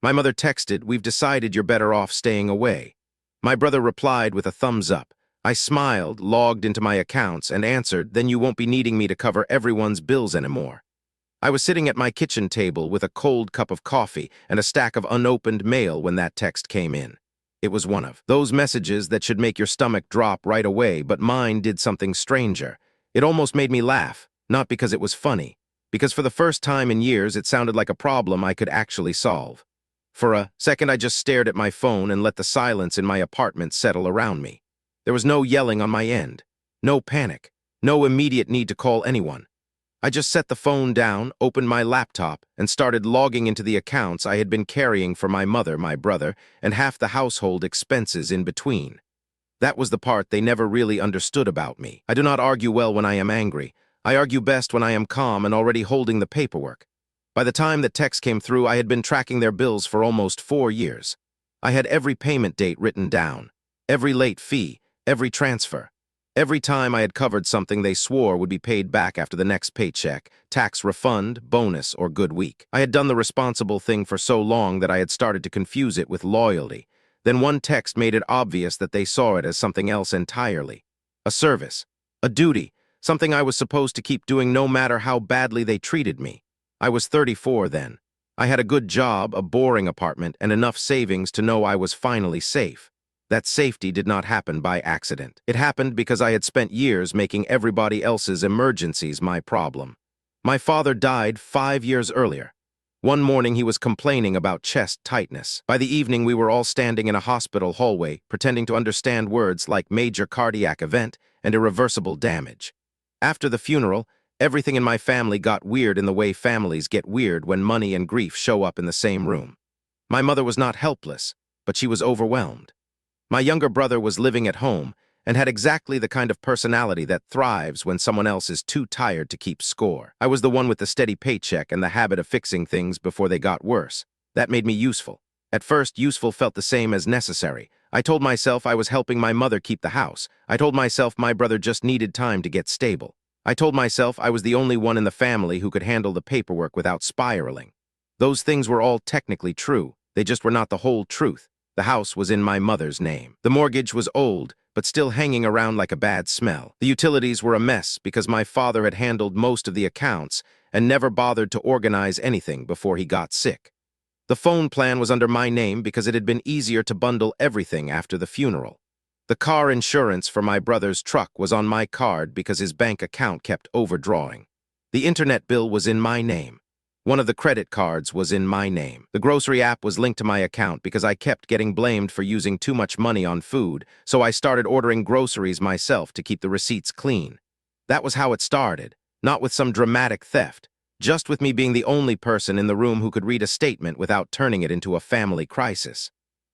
My mother texted, "We've decided you're better off staying away." My brother replied with a thumbs up. I smiled, logged into my accounts, and answered, "Then you won't be needing me to cover everyone's bills anymore." I was sitting at my kitchen table with a cold cup of coffee and a stack of unopened mail when that text came in. It was one of those messages that should make your stomach drop right away, but mine did something stranger. It almost made me laugh, not because it was funny, because for the first time in years it sounded like a problem I could actually solve. For a second I just stared at my phone and let the silence in my apartment settle around me. There was no yelling on my end, no panic, no immediate need to call anyone. I just set the phone down, opened my laptop, and started logging into the accounts I had been carrying for my mother, my brother, and half the household expenses in between. That was the part they never really understood about me. I do not argue well when I am angry. I argue best when I am calm and already holding the paperwork. By the time the text came through, I had been tracking their bills for almost 4 years. I had every payment date written down, every late fee, every transfer. Every time I had covered something they swore would be paid back after the next paycheck, tax refund, bonus, or good week. I had done the responsible thing for so long that I had started to confuse it with loyalty. Then one text made it obvious that they saw it as something else entirely. A service, a duty, something I was supposed to keep doing no matter how badly they treated me. I was 34 then. I had a good job, a boring apartment, and enough savings to know I was finally safe. That safety did not happen by accident. It happened because I had spent years making everybody else's emergencies my problem. My father died 5 years earlier. One morning he was complaining about chest tightness. By the evening we were all standing in a hospital hallway, pretending to understand words like major cardiac event and irreversible damage. After the funeral, everything in my family got weird in the way families get weird when money and grief show up in the same room. My mother was not helpless, but she was overwhelmed. My younger brother was living at home and had exactly the kind of personality that thrives when someone else is too tired to keep score. I was the one with the steady paycheck and the habit of fixing things before they got worse. That made me useful. At first, useful felt the same as necessary. I told myself I was helping my mother keep the house. I told myself my brother just needed time to get stable. I told myself I was the only one in the family who could handle the paperwork without spiraling. Those things were all technically true. They just were not the whole truth. The house was in my mother's name. The mortgage was old, but still hanging around like a bad smell. The utilities were a mess because my father had handled most of the accounts and never bothered to organize anything before he got sick. The phone plan was under my name because it had been easier to bundle everything after the funeral. The car insurance for my brother's truck was on my card because his bank account kept overdrawing. The internet bill was in my name. One of the credit cards was in my name. The grocery app was linked to my account because I kept getting blamed for using too much money on food, so I started ordering groceries myself to keep the receipts clean. That was how it started, not with some dramatic theft, just with me being the only person in the room who could read a statement without turning it into a family crisis.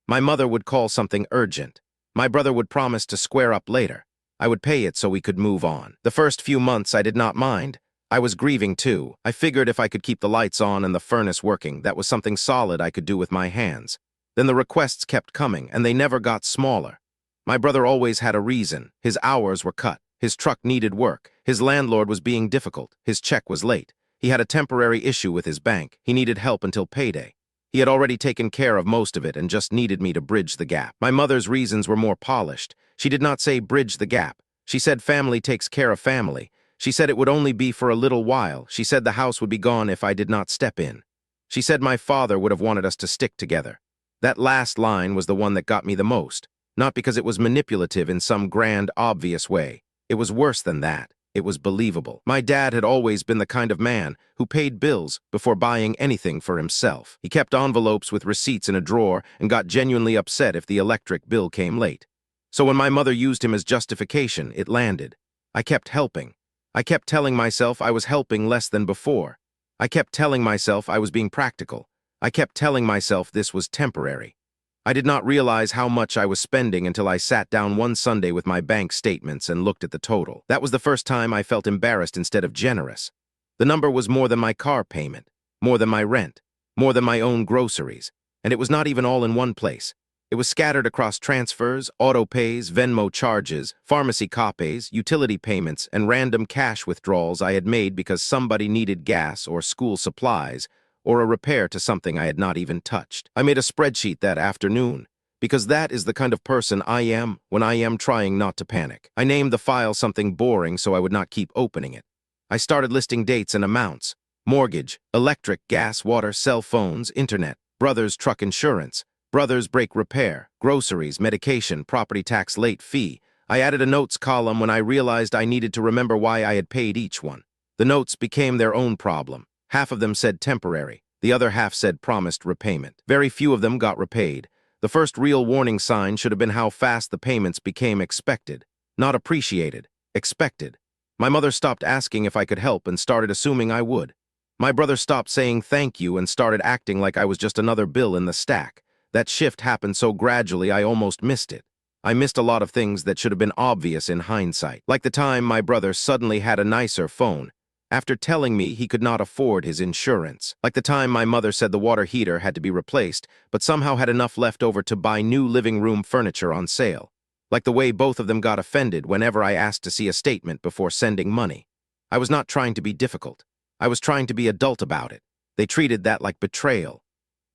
My mother would call something urgent. My brother would promise to square up later. I would pay it so we could move on. The first few months I did not mind. I was grieving too. I figured if I could keep the lights on and the furnace working, that was something solid I could do with my hands. Then the requests kept coming, and they never got smaller. My brother always had a reason. His hours were cut. His truck needed work. His landlord was being difficult. His check was late. He had a temporary issue with his bank. He needed help until payday. He had already taken care of most of it and just needed me to bridge the gap. My mother's reasons were more polished. She did not say bridge the gap. She said family takes care of family. She said it would only be for a little while. She said the house would be gone if I did not step in. She said my father would have wanted us to stick together. That last line was the one that got me the most, not because it was manipulative in some grand, obvious way. It was worse than that. It was believable. My dad had always been the kind of man who paid bills before buying anything for himself. He kept envelopes with receipts in a drawer and got genuinely upset if the electric bill came late. So when my mother used him as justification, it landed. I kept helping. I kept telling myself I was helping less than before. I kept telling myself I was being practical. I kept telling myself this was temporary. I did not realize how much I was spending until I sat down one Sunday with my bank statements and looked at the total. That was the first time I felt embarrassed instead of generous. The number was more than my car payment, more than my rent, more than my own groceries, and it was not even all in one place. It was scattered across transfers, auto pays, Venmo charges, pharmacy copays, utility payments, and random cash withdrawals I had made because somebody needed gas or school supplies, or a repair to something I had not even touched. I made a spreadsheet that afternoon, because that is the kind of person I am when I am trying not to panic. I named the file something boring so I would not keep opening it. I started listing dates and amounts: mortgage, electric, gas, water, cell phones, internet, brother's truck insurance, brother's brake repair, groceries, medication, property tax late fee. I added a notes column when I realized I needed to remember why I had paid each one. The notes became their own problem. Half of them said temporary. The other half said promised repayment. Very few of them got repaid. The first real warning sign should have been how fast the payments became expected. Not appreciated. Expected. My mother stopped asking if I could help and started assuming I would. My brother stopped saying thank you and started acting like I was just another bill in the stack. That shift happened so gradually I almost missed it. I missed a lot of things that should have been obvious in hindsight. Like the time my brother suddenly had a nicer phone, after telling me he could not afford his insurance. Like the time my mother said the water heater had to be replaced, but somehow had enough left over to buy new living room furniture on sale. Like the way both of them got offended whenever I asked to see a statement before sending money. I was not trying to be difficult. I was trying to be adult about it. They treated that like betrayal.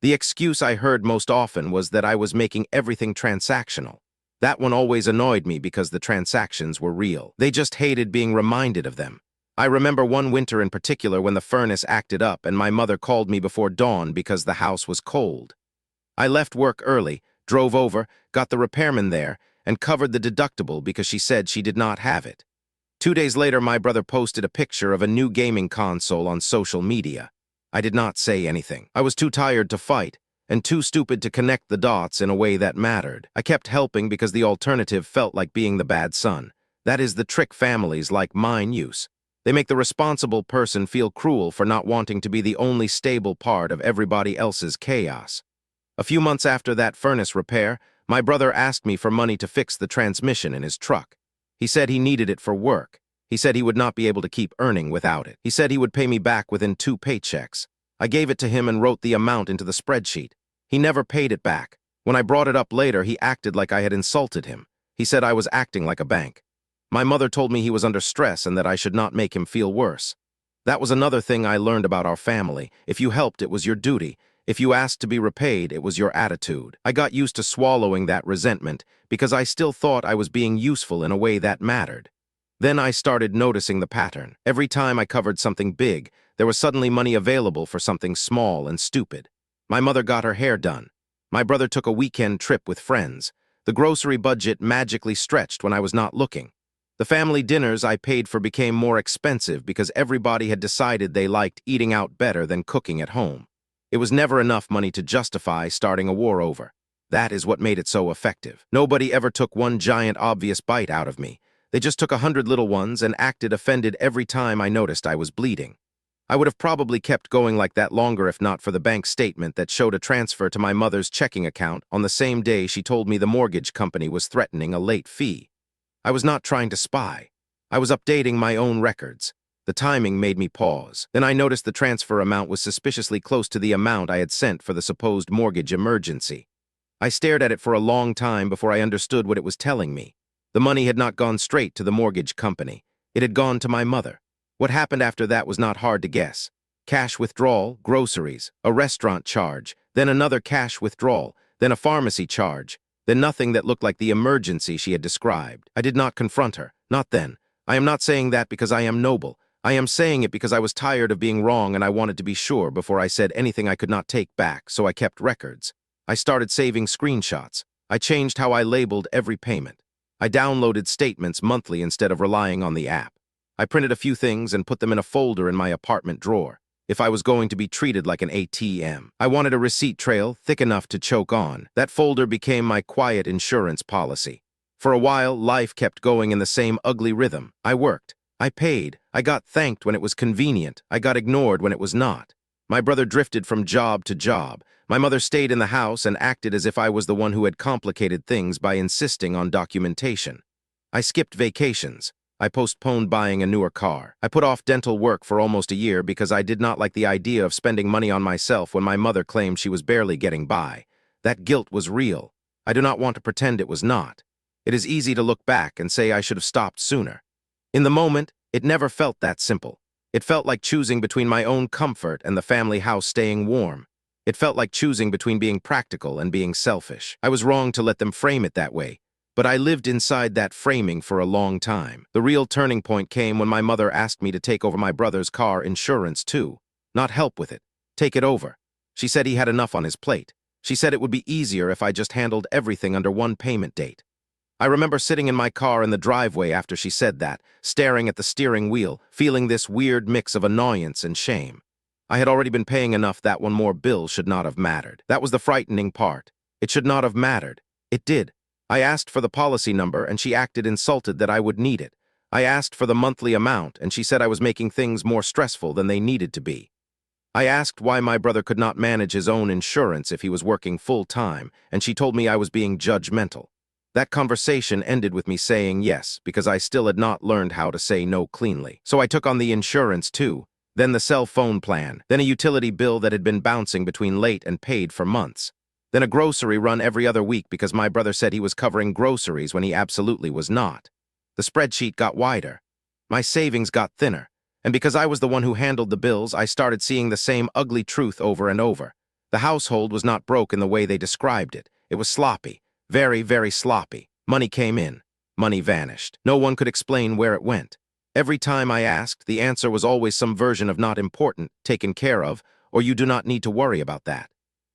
The excuse I heard most often was that I was making everything transactional. That one always annoyed me because the transactions were real. They just hated being reminded of them. I remember one winter in particular when the furnace acted up and my mother called me before dawn because the house was cold. I left work early, drove over, got the repairman there, and covered the deductible because she said she did not have it. 2 days later, my brother posted a picture of a new gaming console on social media. I did not say anything. I was too tired to fight, and too stupid to connect the dots in a way that mattered. I kept helping because the alternative felt like being the bad son. That is the trick families like mine use. They make the responsible person feel cruel for not wanting to be the only stable part of everybody else's chaos. A few months after that furnace repair, my brother asked me for money to fix the transmission in his truck. He said he needed it for work. He said he would not be able to keep earning without it. He said he would pay me back within 2 paychecks. I gave it to him and wrote the amount into the spreadsheet. He never paid it back. When I brought it up later, he acted like I had insulted him. He said I was acting like a bank. My mother told me he was under stress and that I should not make him feel worse. That was another thing I learned about our family. If you helped, it was your duty. If you asked to be repaid, it was your attitude. I got used to swallowing that resentment because I still thought I was being useful in a way that mattered. Then I started noticing the pattern. Every time I covered something big, there was suddenly money available for something small and stupid. My mother got her hair done. My brother took a weekend trip with friends. The grocery budget magically stretched when I was not looking. The family dinners I paid for became more expensive because everybody had decided they liked eating out better than cooking at home. It was never enough money to justify starting a war over. That is what made it so effective. Nobody ever took one giant obvious bite out of me. They just took 100 little ones and acted offended every time I noticed I was bleeding. I would have probably kept going like that longer if not for the bank statement that showed a transfer to my mother's checking account on the same day she told me the mortgage company was threatening a late fee. I was not trying to spy. I was updating my own records. The timing made me pause. Then I noticed the transfer amount was suspiciously close to the amount I had sent for the supposed mortgage emergency. I stared at it for a long time before I understood what it was telling me. The money had not gone straight to the mortgage company. It had gone to my mother. What happened after that was not hard to guess. Cash withdrawal, groceries, a restaurant charge, then another cash withdrawal, then a pharmacy charge, then nothing that looked like the emergency she had described. I did not confront her. Not then. I am not saying that because I am noble. I am saying it because I was tired of being wrong and I wanted to be sure before I said anything I could not take back, so I kept records. I started saving screenshots. I changed how I labeled every payment. I downloaded statements monthly instead of relying on the app. I printed a few things and put them in a folder in my apartment drawer. If I was going to be treated like an ATM, I wanted a receipt trail thick enough to choke on. That folder became my quiet insurance policy. For a while, life kept going in the same ugly rhythm. I worked. I paid. I got thanked when it was convenient. I got ignored when it was not. My brother drifted from job to job. My mother stayed in the house and acted as if I was the one who had complicated things by insisting on documentation. I skipped vacations. I postponed buying a newer car. I put off dental work for almost a year because I did not like the idea of spending money on myself when my mother claimed she was barely getting by. That guilt was real. I do not want to pretend it was not. It is easy to look back and say I should have stopped sooner. In the moment, it never felt that simple. It felt like choosing between my own comfort and the family house staying warm. It felt like choosing between being practical and being selfish. I was wrong to let them frame it that way, but I lived inside that framing for a long time. The real turning point came when my mother asked me to take over my brother's car insurance too. Not help with it. Take it over. She said he had enough on his plate. She said it would be easier if I just handled everything under one payment date. I remember sitting in my car in the driveway after she said that, staring at the steering wheel, feeling this weird mix of annoyance and shame. I had already been paying enough that one more bill should not have mattered. That was the frightening part. It should not have mattered. It did. I asked for the policy number and she acted insulted that I would need it. I asked for the monthly amount and she said I was making things more stressful than they needed to be. I asked why my brother could not manage his own insurance if he was working full-time, and she told me I was being judgmental. That conversation ended with me saying yes, because I still had not learned how to say no cleanly. So I took on the insurance too, then the cell phone plan, then a utility bill that had been bouncing between late and paid for months. Then a grocery run every other week because my brother said he was covering groceries when he absolutely was not. The spreadsheet got wider. My savings got thinner. And because I was the one who handled the bills, I started seeing the same ugly truth over and over. The household was not broke in the way they described it. It was sloppy. Very, very sloppy. Money came in. Money vanished. No one could explain where it went. Every time I asked, the answer was always some version of not important, taken care of, or you do not need to worry about that.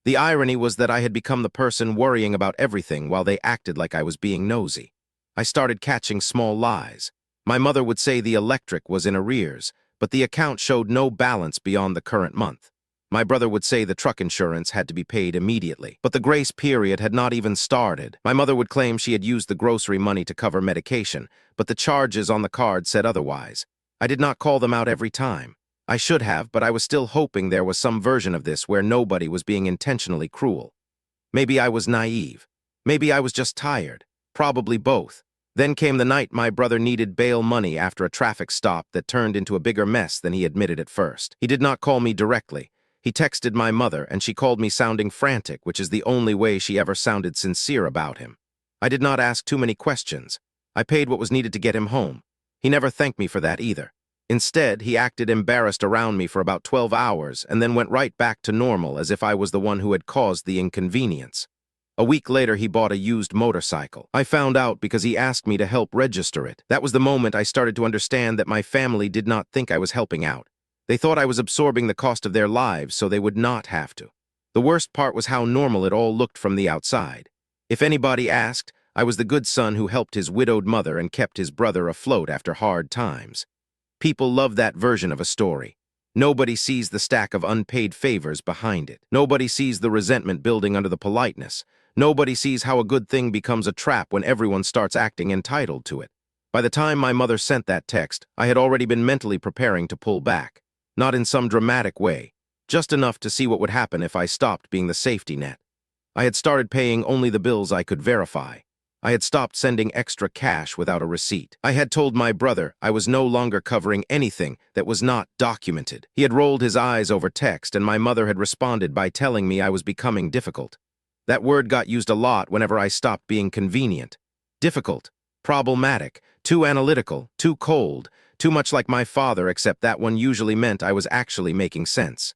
The irony was that I had become the person worrying about everything while they acted like I was being nosy. I started catching small lies. My mother would say the electric was in arrears, but the account showed no balance beyond the current month. My brother would say the truck insurance had to be paid immediately, but the grace period had not even started. My mother would claim she had used the grocery money to cover medication, but the charges on the card said otherwise. I did not call them out every time. I should have, but I was still hoping there was some version of this where nobody was being intentionally cruel. Maybe I was naive. Maybe I was just tired. Probably both. Then came the night my brother needed bail money after a traffic stop that turned into a bigger mess than he admitted at first. He did not call me directly. He texted my mother, and she called me sounding frantic, which is the only way she ever sounded sincere about him. I did not ask too many questions. I paid what was needed to get him home. He never thanked me for that either. Instead, he acted embarrassed around me for about 12 hours and then went right back to normal as if I was the one who had caused the inconvenience. A week later, he bought a used motorcycle. I found out because he asked me to help register it. That was the moment I started to understand that my family did not think I was helping out. They thought I was absorbing the cost of their lives so they would not have to. The worst part was how normal it all looked from the outside. If anybody asked, I was the good son who helped his widowed mother and kept his brother afloat after hard times. People love that version of a story. Nobody sees the stack of unpaid favors behind it. Nobody sees the resentment building under the politeness. Nobody sees how a good thing becomes a trap when everyone starts acting entitled to it. By the time my mother sent that text, I had already been mentally preparing to pull back. Not in some dramatic way, just enough to see what would happen if I stopped being the safety net. I had started paying only the bills I could verify. I had stopped sending extra cash without a receipt. I had told my brother I was no longer covering anything that was not documented. He had rolled his eyes over text, and my mother had responded by telling me I was becoming difficult. That word got used a lot whenever I stopped being convenient. Difficult, problematic, too analytical, too cold, too much like my father, except that one usually meant I was actually making sense.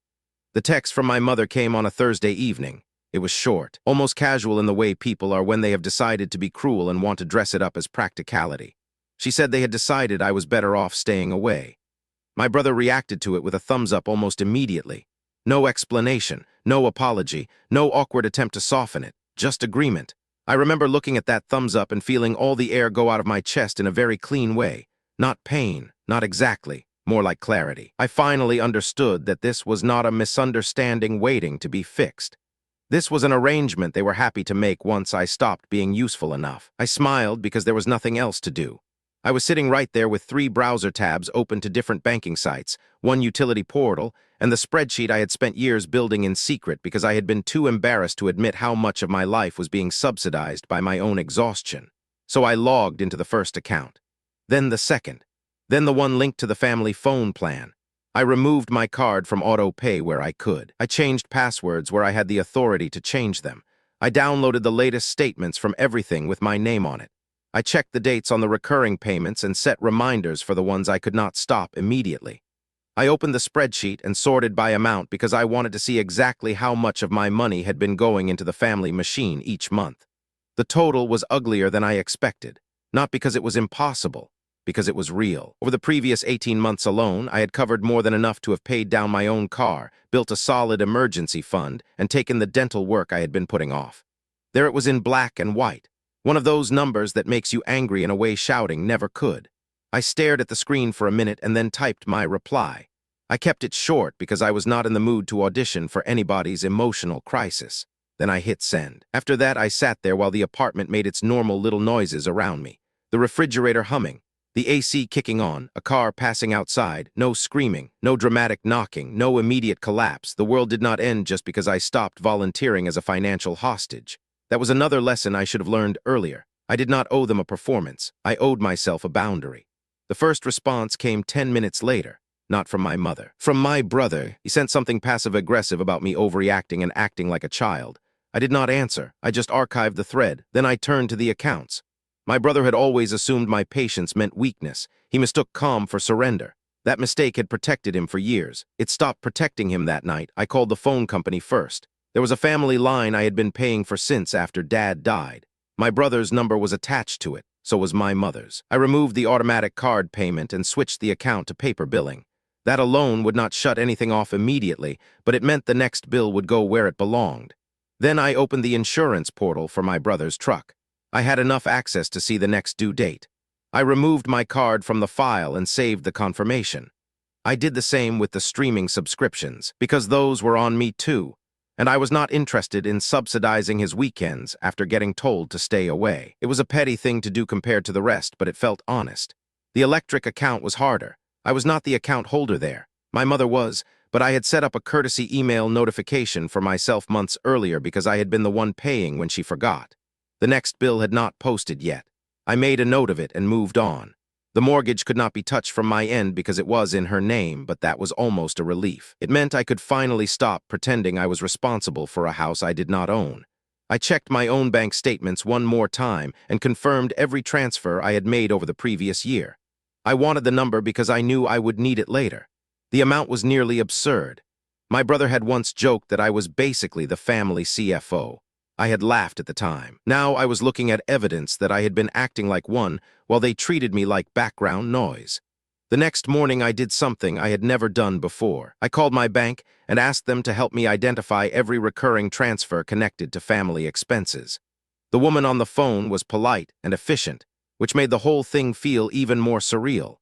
The text from my mother came on a Thursday evening. It was short, almost casual in the way people are when they have decided to be cruel and want to dress it up as practicality. She said they had decided I was better off staying away. My brother reacted to it with a thumbs up almost immediately. No explanation, no apology, no awkward attempt to soften it, just agreement. I remember looking at that thumbs up and feeling all the air go out of my chest in a very clean way. Not pain, not exactly, more like clarity. I finally understood that this was not a misunderstanding waiting to be fixed. This was an arrangement they were happy to make once I stopped being useful enough. I smiled because there was nothing else to do. I was sitting right there with 3 browser tabs open to different banking sites, 1 utility portal, and the spreadsheet I had spent years building in secret because I had been too embarrassed to admit how much of my life was being subsidized by my own exhaustion. So I logged into the first account. Then the second. Then the one linked to the family phone plan. I removed my card from auto pay where I could. I changed passwords where I had the authority to change them. I downloaded the latest statements from everything with my name on it. I checked the dates on the recurring payments and set reminders for the ones I could not stop immediately. I opened the spreadsheet and sorted by amount because I wanted to see exactly how much of my money had been going into the family machine each month. The total was uglier than I expected, not because it was impossible, because it was real. Over the previous 18 months alone, I had covered more than enough to have paid down my own car, built a solid emergency fund, and taken the dental work I had been putting off. There it was in black and white, one of those numbers that makes you angry in a way shouting never could. I stared at the screen for a minute and then typed my reply. I kept it short because I was not in the mood to audition for anybody's emotional crisis. Then I hit send. After that, I sat there while the apartment made its normal little noises around me. The refrigerator humming, the AC kicking on, a car passing outside, no screaming, no dramatic knocking, no immediate collapse. The world did not end just because I stopped volunteering as a financial hostage. That was another lesson I should have learned earlier. I did not owe them a performance. I owed myself a boundary. The first response came 10 minutes later, not from my mother. From my brother. He sent something passive-aggressive about me overreacting and acting like a child. I did not answer. I just archived the thread. Then I turned to the accounts. My brother had always assumed my patience meant weakness. He mistook calm for surrender. That mistake had protected him for years. It stopped protecting him that night. I called the phone company first. There was a family line I had been paying for since after Dad died. My brother's number was attached to it. So was my mother's. I removed the automatic card payment and switched the account to paper billing. That alone would not shut anything off immediately, but it meant the next bill would go where it belonged. Then I opened the insurance portal for my brother's truck. I had enough access to see the next due date. I removed my card from the file and saved the confirmation. I did the same with the streaming subscriptions, because those were on me too, and I was not interested in subsidizing his weekends after getting told to stay away. It was a petty thing to do compared to the rest, but it felt honest. The electric account was harder. I was not the account holder there. My mother was, but I had set up a courtesy email notification for myself months earlier because I had been the one paying when she forgot. The next bill had not posted yet. I made a note of it and moved on. The mortgage could not be touched from my end because it was in her name, but that was almost a relief. It meant I could finally stop pretending I was responsible for a house I did not own. I checked my own bank statements one more time and confirmed every transfer I had made over the previous year. I wanted the number because I knew I would need it later. The amount was nearly absurd. My brother had once joked that I was basically the family CFO. I had laughed at the time. Now I was looking at evidence that I had been acting like one while they treated me like background noise. The next morning I did something I had never done before. I called my bank and asked them to help me identify every recurring transfer connected to family expenses. The woman on the phone was polite and efficient, which made the whole thing feel even more surreal.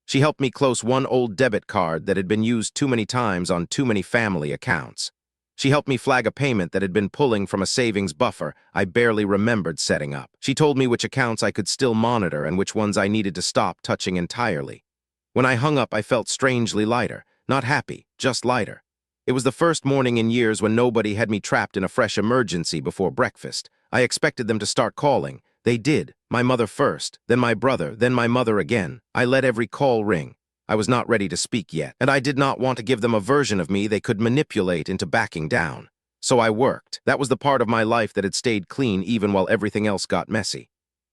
She helped me close one old debit card that had been used too many times on too many family accounts. She helped me flag a payment that had been pulling from a savings buffer I barely remembered setting up. She told me which accounts I could still monitor and which ones I needed to stop touching entirely. When I hung up, I felt strangely lighter. Not happy, just lighter. It was the first morning in years when nobody had me trapped in a fresh emergency before breakfast. I expected them to start calling. They did. My mother first, then my brother, then my mother again. I let every call ring. I was not ready to speak yet, and I did not want to give them a version of me they could manipulate into backing down. So I worked. That was the part of my life that had stayed clean even while everything else got messy.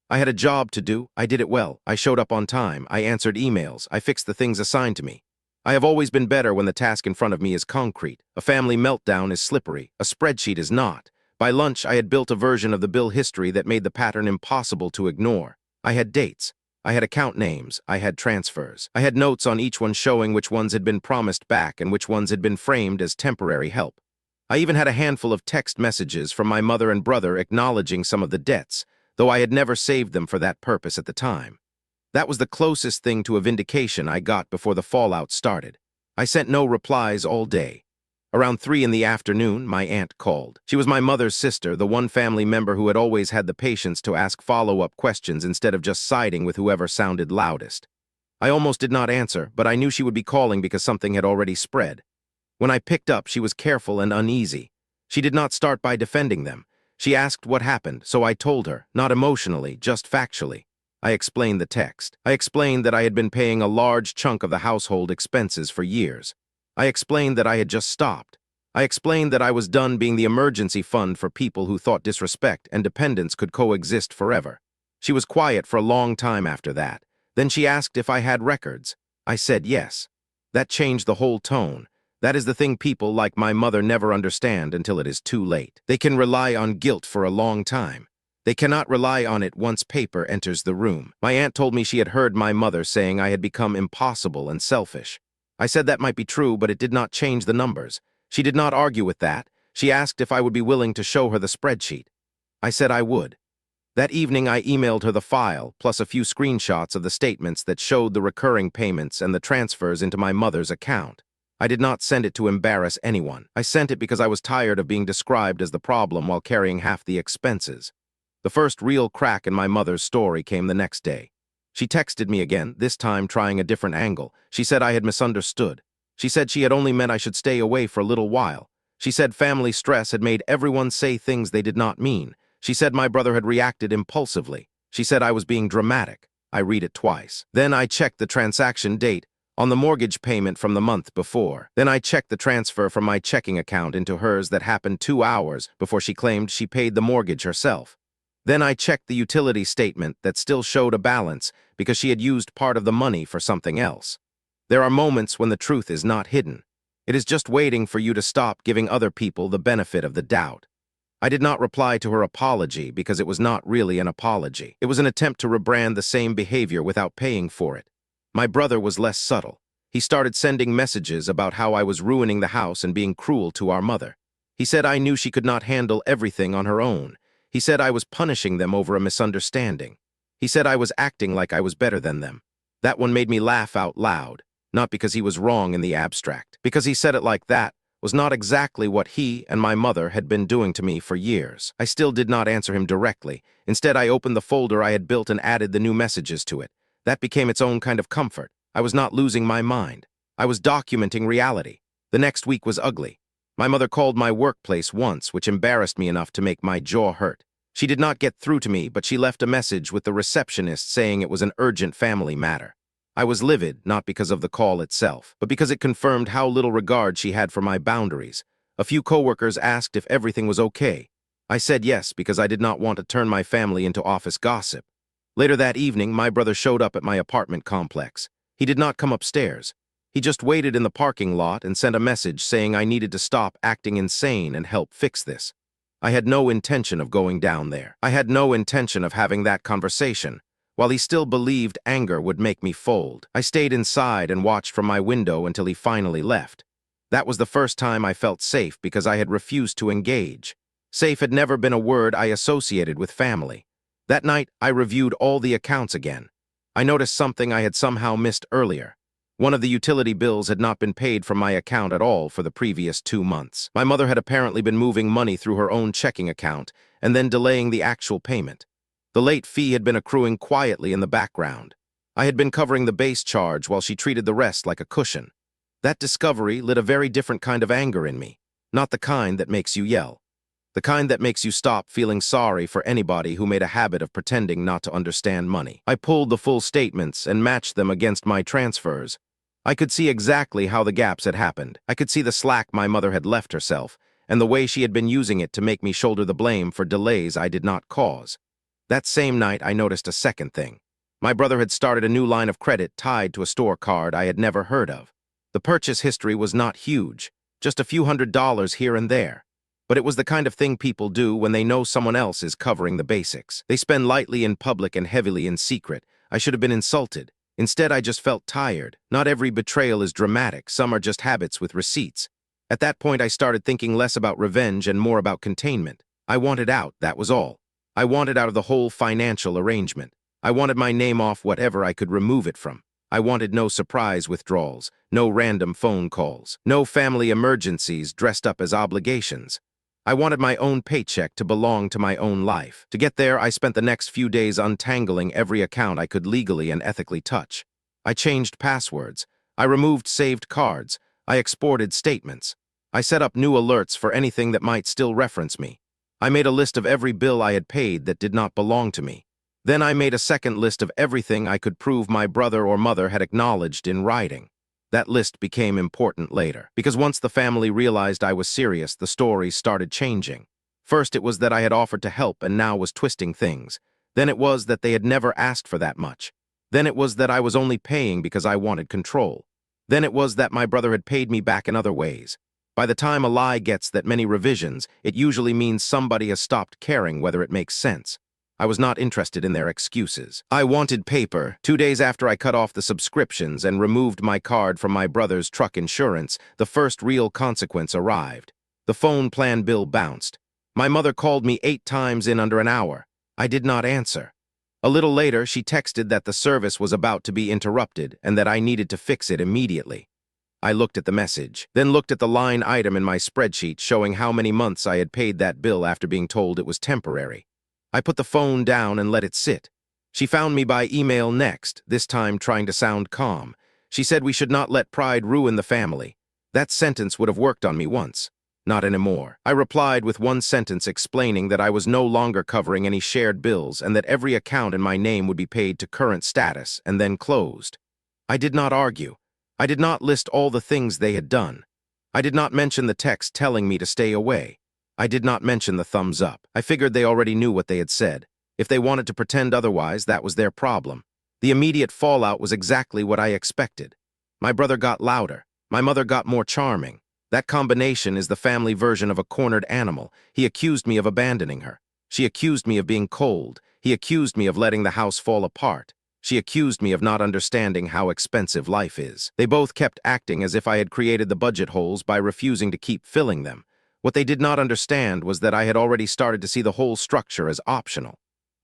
I had a job to do. I did it well. I showed up on time. I answered emails. I fixed the things assigned to me. I have always been better when the task in front of me is concrete. A family meltdown is slippery. A spreadsheet is not. By lunch, I had built a version of the bill history that made the pattern impossible to ignore. I had dates. I had account names. I had transfers. I had notes on each one showing which ones had been promised back and which ones had been framed as temporary help. I even had a handful of text messages from my mother and brother acknowledging some of the debts, though I had never saved them for that purpose at the time. That was the closest thing to a vindication I got before the fallout started. I sent no replies all day. Around 3 in the afternoon, my aunt called. She was my mother's sister, the one family member who had always had the patience to ask follow-up questions instead of just siding with whoever sounded loudest. I almost did not answer, but I knew she would be calling because something had already spread. When I picked up, she was careful and uneasy. She did not start by defending them. She asked what happened, so I told her, not emotionally, just factually. I explained the text. I explained that I had been paying a large chunk of the household expenses for years. I explained that I had just stopped. I explained that I was done being the emergency fund for people who thought disrespect and dependence could coexist forever. She was quiet for a long time after that. Then she asked if I had records. I said yes. That changed the whole tone. That is the thing people like my mother never understand until it is too late. They can rely on guilt for a long time. They cannot rely on it once paper enters the room. My aunt told me she had heard my mother saying I had become impossible and selfish. I said that might be true, but it did not change the numbers. She did not argue with that. She asked if I would be willing to show her the spreadsheet. I said I would. That evening, I emailed her the file, plus a few screenshots of the statements that showed the recurring payments and the transfers into my mother's account. I did not send it to embarrass anyone. I sent it because I was tired of being described as the problem while carrying half the expenses. The first real crack in my mother's story came the next day. She texted me again, this time trying a different angle. She said I had misunderstood. She said she had only meant I should stay away for a little while. She said family stress had made everyone say things they did not mean. She said my brother had reacted impulsively. She said I was being dramatic. I read it twice. Then I checked the transaction date on the mortgage payment from the month before. Then I checked the transfer from my checking account into hers that happened 2 hours before she claimed she paid the mortgage herself. Then I checked the utility statement that still showed a balance because she had used part of the money for something else. There are moments when the truth is not hidden. It is just waiting for you to stop giving other people the benefit of the doubt. I did not reply to her apology because it was not really an apology. It was an attempt to rebrand the same behavior without paying for it. My brother was less subtle. He started sending messages about how I was ruining the house and being cruel to our mother. He said I knew she could not handle everything on her own. He said I was punishing them over a misunderstanding. He said I was acting like I was better than them. That one made me laugh out loud, not because he was wrong in the abstract. Because he said it like that was not exactly what he and my mother had been doing to me for years. I still did not answer him directly. Instead, I opened the folder I had built and added the new messages to it. That became its own kind of comfort. I was not losing my mind. I was documenting reality. The next week was ugly. My mother called my workplace once, which embarrassed me enough to make my jaw hurt. She did not get through to me, but she left a message with the receptionist saying it was an urgent family matter. I was livid, not because of the call itself, but because it confirmed how little regard she had for my boundaries. A few coworkers asked if everything was okay. I said yes because I did not want to turn my family into office gossip. Later that evening, my brother showed up at my apartment complex. He did not come upstairs. He just waited in the parking lot and sent a message saying I needed to stop acting insane and help fix this. I had no intention of going down there. I had no intention of having that conversation. While he still believed anger would make me fold, I stayed inside and watched from my window until he finally left. That was the first time I felt safe because I had refused to engage. Safe had never been a word I associated with family. That night, I reviewed all the accounts again. I noticed something I had somehow missed earlier. One of the utility bills had not been paid from my account at all for the previous 2 months. My mother had apparently been moving money through her own checking account and then delaying the actual payment. The late fee had been accruing quietly in the background. I had been covering the base charge while she treated the rest like a cushion. That discovery lit a very different kind of anger in me, not the kind that makes you yell. The kind that makes you stop feeling sorry for anybody who made a habit of pretending not to understand money. I pulled the full statements and matched them against my transfers. I could see exactly how the gaps had happened. I could see the slack my mother had left herself, and the way she had been using it to make me shoulder the blame for delays I did not cause. That same night, I noticed a second thing. My brother had started a new line of credit tied to a store card I had never heard of. The purchase history was not huge, just a few $100s here and there. But it was the kind of thing people do when they know someone else is covering the basics. They spend lightly in public and heavily in secret. I should have been insulted. Instead, I just felt tired. Not every betrayal is dramatic. Some are just habits with receipts. At that point, I started thinking less about revenge and more about containment. I wanted out, that was all. I wanted out of the whole financial arrangement. I wanted my name off whatever I could remove it from. I wanted no surprise withdrawals, no random phone calls, no family emergencies dressed up as obligations. I wanted my own paycheck to belong to my own life. To get there, I spent the next few days untangling every account I could legally and ethically touch. I changed passwords. I removed saved cards. I exported statements. I set up new alerts for anything that might still reference me. I made a list of every bill I had paid that did not belong to me. Then I made a second list of everything I could prove my brother or mother had acknowledged in writing. That list became important later, because once the family realized I was serious, the stories started changing. First, it was that I had offered to help and now was twisting things. Then it was that they had never asked for that much. Then it was that I was only paying because I wanted control. Then it was that my brother had paid me back in other ways. By the time a lie gets that many revisions, it usually means somebody has stopped caring whether it makes sense. I was not interested in their excuses. I wanted paper. 2 days after I cut off the subscriptions and removed my card from my brother's truck insurance, the first real consequence arrived. The phone plan bill bounced. My mother called me 8 times in under an hour. I did not answer. A little later, she texted that the service was about to be interrupted and that I needed to fix it immediately. I looked at the message, then looked at the line item in my spreadsheet showing how many months I had paid that bill after being told it was temporary. I put the phone down and let it sit. She found me by email next, this time trying to sound calm. She said we should not let pride ruin the family. That sentence would have worked on me once. Not anymore. I replied with one sentence explaining that I was no longer covering any shared bills and that every account in my name would be paid to current status and then closed. I did not argue. I did not list all the things they had done. I did not mention the text telling me to stay away. I did not mention the thumbs up. I figured they already knew what they had said. If they wanted to pretend otherwise, that was their problem. The immediate fallout was exactly what I expected. My brother got louder. My mother got more charming. That combination is the family version of a cornered animal. He accused me of abandoning her. She accused me of being cold. He accused me of letting the house fall apart. She accused me of not understanding how expensive life is. They both kept acting as if I had created the budget holes by refusing to keep filling them. What they did not understand was that I had already started to see the whole structure as optional.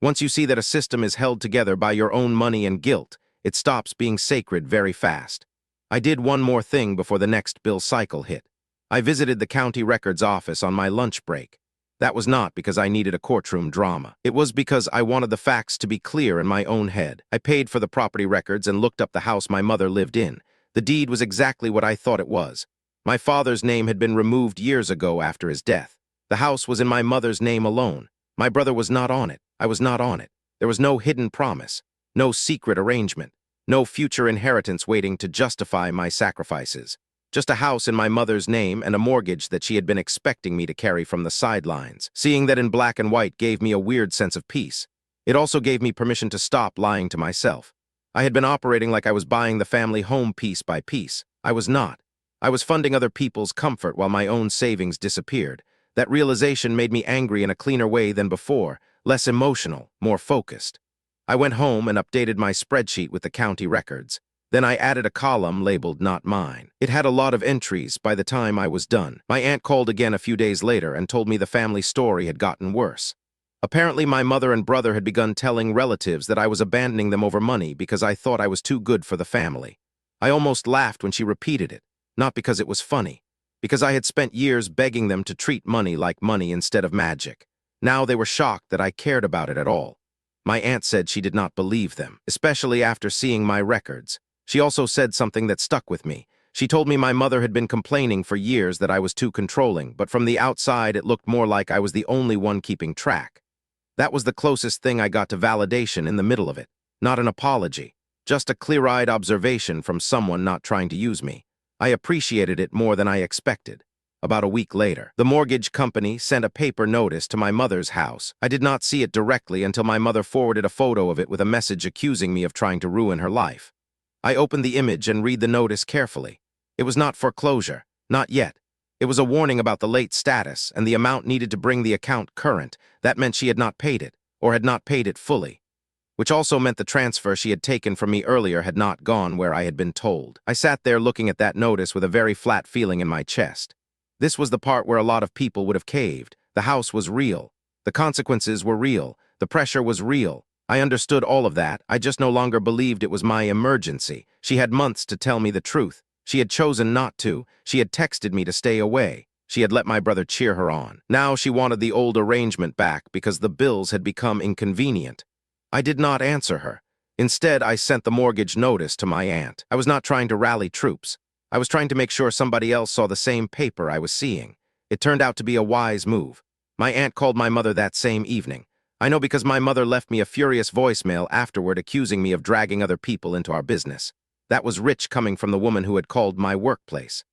Once you see that a system is held together by your own money and guilt, it stops being sacred very fast. I did one more thing before the next bill cycle hit. I visited the county records office on my lunch break. That was not because I needed a courtroom drama. It was because I wanted the facts to be clear in my own head. I paid for the property records and looked up the house my mother lived in. The deed was exactly what I thought it was. My father's name had been removed years ago after his death. The house was in my mother's name alone. My brother was not on it. I was not on it. There was no hidden promise, no secret arrangement, no future inheritance waiting to justify my sacrifices. Just a house in my mother's name and a mortgage that she had been expecting me to carry from the sidelines. Seeing that in black and white gave me a weird sense of peace. It also gave me permission to stop lying to myself. I had been operating like I was buying the family home piece by piece. I was not. I was funding other people's comfort while my own savings disappeared. That realization made me angry in a cleaner way than before, less emotional, more focused. I went home and updated my spreadsheet with the county records. Then I added a column labeled Not Mine. It had a lot of entries by the time I was done. My aunt called again a few days later and told me the family story had gotten worse. Apparently my mother and brother had begun telling relatives that I was abandoning them over money because I thought I was too good for the family. I almost laughed when she repeated it, not because it was funny, because I had spent years begging them to treat money like money instead of magic. Now they were shocked that I cared about it at all. My aunt said she did not believe them, especially after seeing my records. She also said something that stuck with me. She told me my mother had been complaining for years that I was too controlling, but from the outside it looked more like I was the only one keeping track. That was the closest thing I got to validation in the middle of it. Not an apology, just a clear-eyed observation from someone not trying to use me. I appreciated it more than I expected. About a week later, the mortgage company sent a paper notice to my mother's house. I did not see it directly until my mother forwarded a photo of it with a message accusing me of trying to ruin her life. I opened the image and read the notice carefully. It was not foreclosure, not yet. It was a warning about the late status and the amount needed to bring the account current. That meant she had not paid it, or had not paid it fully. Which also meant the transfer she had taken from me earlier had not gone where I had been told. I sat there looking at that notice with a very flat feeling in my chest. This was the part where a lot of people would have caved. The house was real. The consequences were real. The pressure was real. I understood all of that. I just no longer believed it was my emergency. She had months to tell me the truth. She had chosen not to. She had texted me to stay away. She had let my brother cheer her on. Now she wanted the old arrangement back because the bills had become inconvenient. I did not answer her. Instead, I sent the mortgage notice to my aunt. I was not trying to rally troops. I was trying to make sure somebody else saw the same paper I was seeing. It turned out to be a wise move. My aunt called my mother that same evening. I know because my mother left me a furious voicemail afterward accusing me of dragging other people into our business. That was rich coming from the woman who had called my workplace.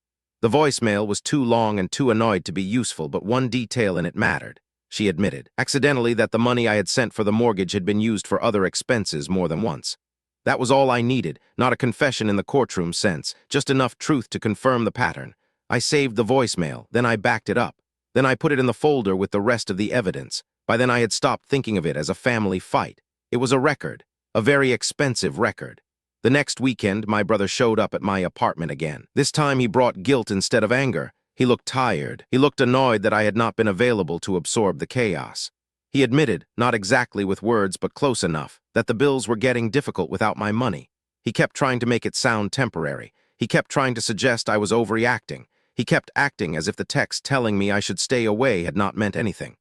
The voicemail was too long and too annoyed to be useful, but one detail in it mattered. She admitted, accidentally, that the money I had sent for the mortgage had been used for other expenses more than once. That was all I needed, not a confession in the courtroom sense, just enough truth to confirm the pattern. I saved the voicemail, then I backed it up. Then I put it in the folder with the rest of the evidence. By then I had stopped thinking of it as a family fight. It was a record, a very expensive record. The next weekend, my brother showed up at my apartment again. This time he brought guilt instead of anger. He looked tired. He looked annoyed that I had not been available to absorb the chaos. He admitted, not exactly with words but close enough, that the bills were getting difficult without my money. He kept trying to make it sound temporary. He kept trying to suggest I was overreacting. He kept acting as if the text telling me I should stay away had not meant anything.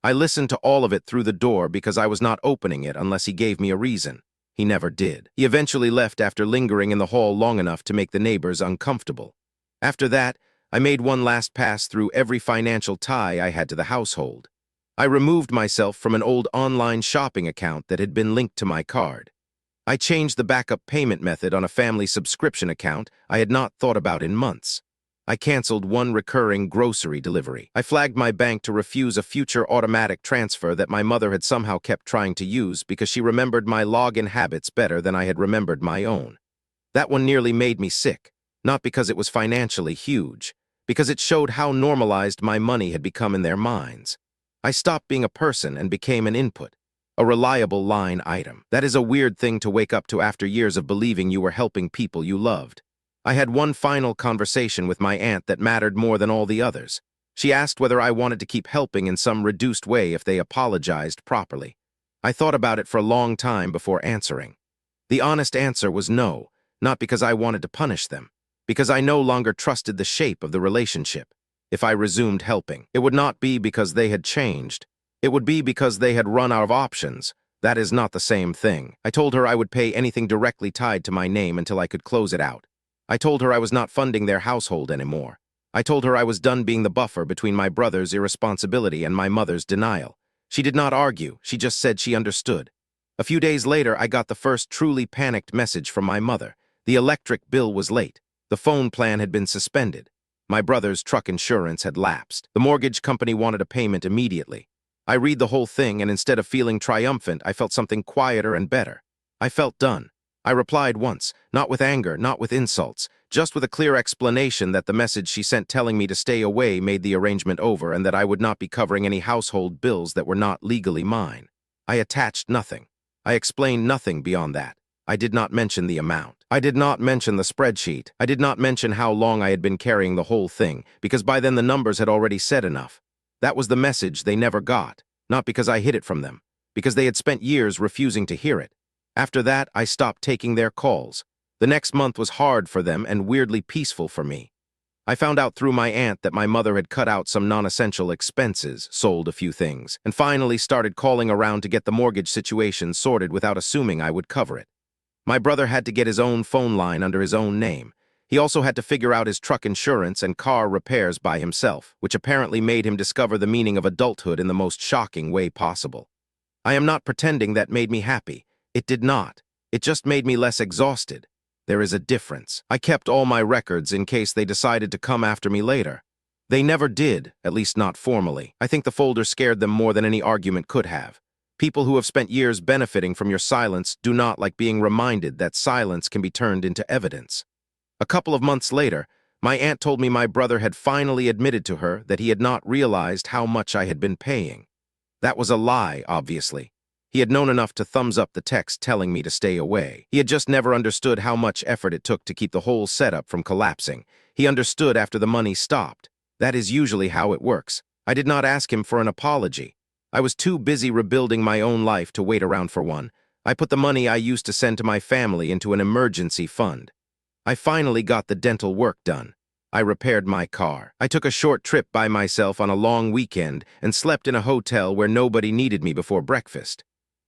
I listened to all of it through the door because I was not opening it unless he gave me a reason. He never did. He eventually left after lingering in the hall long enough to make the neighbors uncomfortable. After that, I made one last pass through every financial tie I had to the household. I removed myself from an old online shopping account that had been linked to my card. I changed the backup payment method on a family subscription account I had not thought about in months. I canceled one recurring grocery delivery. I flagged my bank to refuse a future automatic transfer that my mother had somehow kept trying to use because she remembered my login habits better than I had remembered my own. That one nearly made me sick, not because it was financially huge, because it showed how normalized my money had become in their minds. I stopped being a person and became an input, a reliable line item. That is a weird thing to wake up to after years of believing you were helping people you loved. I had one final conversation with my aunt that mattered more than all the others. She asked whether I wanted to keep helping in some reduced way if they apologized properly. I thought about it for a long time before answering. The honest answer was no, not because I wanted to punish them, because I no longer trusted the shape of the relationship. If I resumed helping, it would not be because they had changed. It would be because they had run out of options. That is not the same thing. I told her I would pay anything directly tied to my name until I could close it out. I told her I was not funding their household anymore. I told her I was done being the buffer between my brother's irresponsibility and my mother's denial. She did not argue, she just said she understood. A few days later, I got the first truly panicked message from my mother. The electric bill was late. The phone plan had been suspended. My brother's truck insurance had lapsed. The mortgage company wanted a payment immediately. I read the whole thing, and instead of feeling triumphant, I felt something quieter and better. I felt done. I replied once, not with anger, not with insults, just with a clear explanation that the message she sent telling me to stay away made the arrangement over and that I would not be covering any household bills that were not legally mine. I attached nothing. I explained nothing beyond that. I did not mention the amount. I did not mention the spreadsheet. I did not mention how long I had been carrying the whole thing, because by then the numbers had already said enough. That was the message they never got, not because I hid it from them, because they had spent years refusing to hear it. After that, I stopped taking their calls. The next month was hard for them and weirdly peaceful for me. I found out through my aunt that my mother had cut out some non-essential expenses, sold a few things, and finally started calling around to get the mortgage situation sorted without assuming I would cover it. My brother had to get his own phone line under his own name. He also had to figure out his truck insurance and car repairs by himself, which apparently made him discover the meaning of adulthood in the most shocking way possible. I am not pretending that made me happy. It did not. It just made me less exhausted. There is a difference. I kept all my records in case they decided to come after me later. They never did, at least not formally. I think the folder scared them more than any argument could have. People who have spent years benefiting from your silence do not like being reminded that silence can be turned into evidence. A couple of months later, my aunt told me my brother had finally admitted to her that he had not realized how much I had been paying. That was a lie, obviously. He had known enough to thumbs up the text telling me to stay away. He had just never understood how much effort it took to keep the whole setup from collapsing. He understood after the money stopped. That is usually how it works. I did not ask him for an apology. I was too busy rebuilding my own life to wait around for one. I put the money I used to send to my family into an emergency fund. I finally got the dental work done. I repaired my car. I took a short trip by myself on a long weekend and slept in a hotel where nobody needed me before breakfast.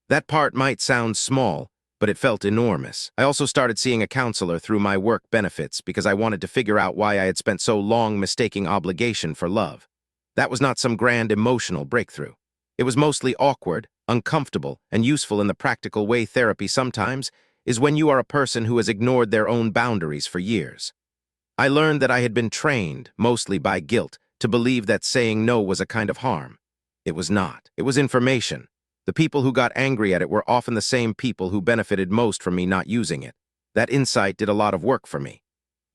That part might sound small, but it felt enormous. I also started seeing a counselor through my work benefits because I wanted to figure out why I had spent so long mistaking obligation for love. That was not some grand emotional breakthrough. It was mostly awkward, uncomfortable, and useful in the practical way therapy sometimes is when you are a person who has ignored their own boundaries for years. I learned that I had been trained, mostly by guilt, to believe that saying no was a kind of harm. It was not. It was information. The people who got angry at it were often the same people who benefited most from me not using it. That insight did a lot of work for me.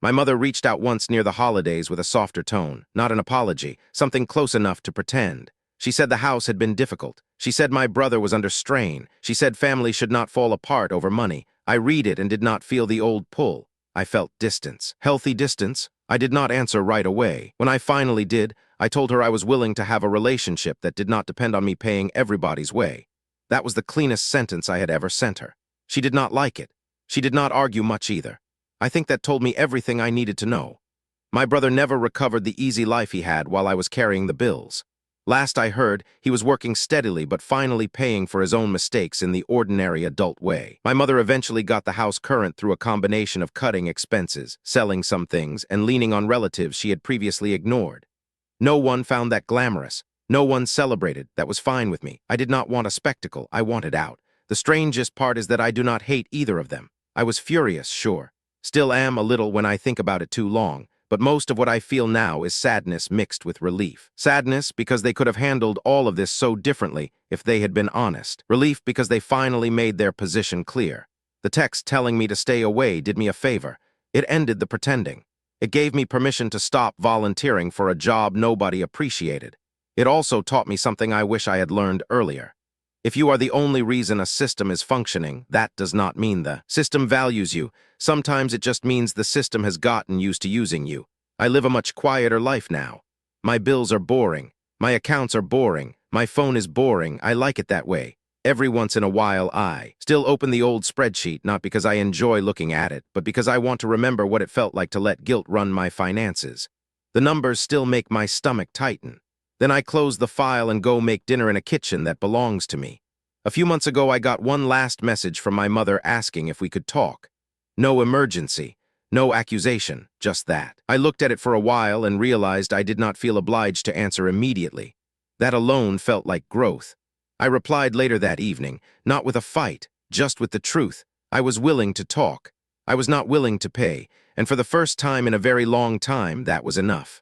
My mother reached out once near the holidays with a softer tone, not an apology, something close enough to pretend. She said the house had been difficult. She said my brother was under strain. She said family should not fall apart over money. I read it and did not feel the old pull. I felt distance. Healthy distance? I did not answer right away. When I finally did, I told her I was willing to have a relationship that did not depend on me paying everybody's way. That was the cleanest sentence I had ever sent her. She did not like it. She did not argue much either. I think that told me everything I needed to know. My brother never recovered the easy life he had while I was carrying the bills. Last I heard, he was working steadily but finally paying for his own mistakes in the ordinary adult way. My mother eventually got the house current through a combination of cutting expenses, selling some things, and leaning on relatives she had previously ignored. No one found that glamorous. No one celebrated. That was fine with me. I did not want a spectacle. I wanted out. The strangest part is that I do not hate either of them. I was furious, sure. Still am a little when I think about it too long. But most of what I feel now is sadness mixed with relief. Sadness because they could have handled all of this so differently if they had been honest. Relief because they finally made their position clear. The text telling me to stay away did me a favor. It ended the pretending. It gave me permission to stop volunteering for a job nobody appreciated. It also taught me something I wish I had learned earlier. If you are the only reason a system is functioning, that does not mean the system values you. Sometimes it just means the system has gotten used to using you. I live a much quieter life now. My bills are boring. My accounts are boring. My phone is boring. I like it that way. Every once in a while I still open the old spreadsheet, not because I enjoy looking at it, but because I want to remember what it felt like to let guilt run my finances. The numbers still make my stomach tighten. Then I close the file and go make dinner in a kitchen that belongs to me. A few months ago, I got one last message from my mother asking if we could talk. No emergency, no accusation, just that. I looked at it for a while and realized I did not feel obliged to answer immediately. That alone felt like growth. I replied later that evening, not with a fight, just with the truth. I was willing to talk. I was not willing to pay, and for the first time in a very long time, that was enough.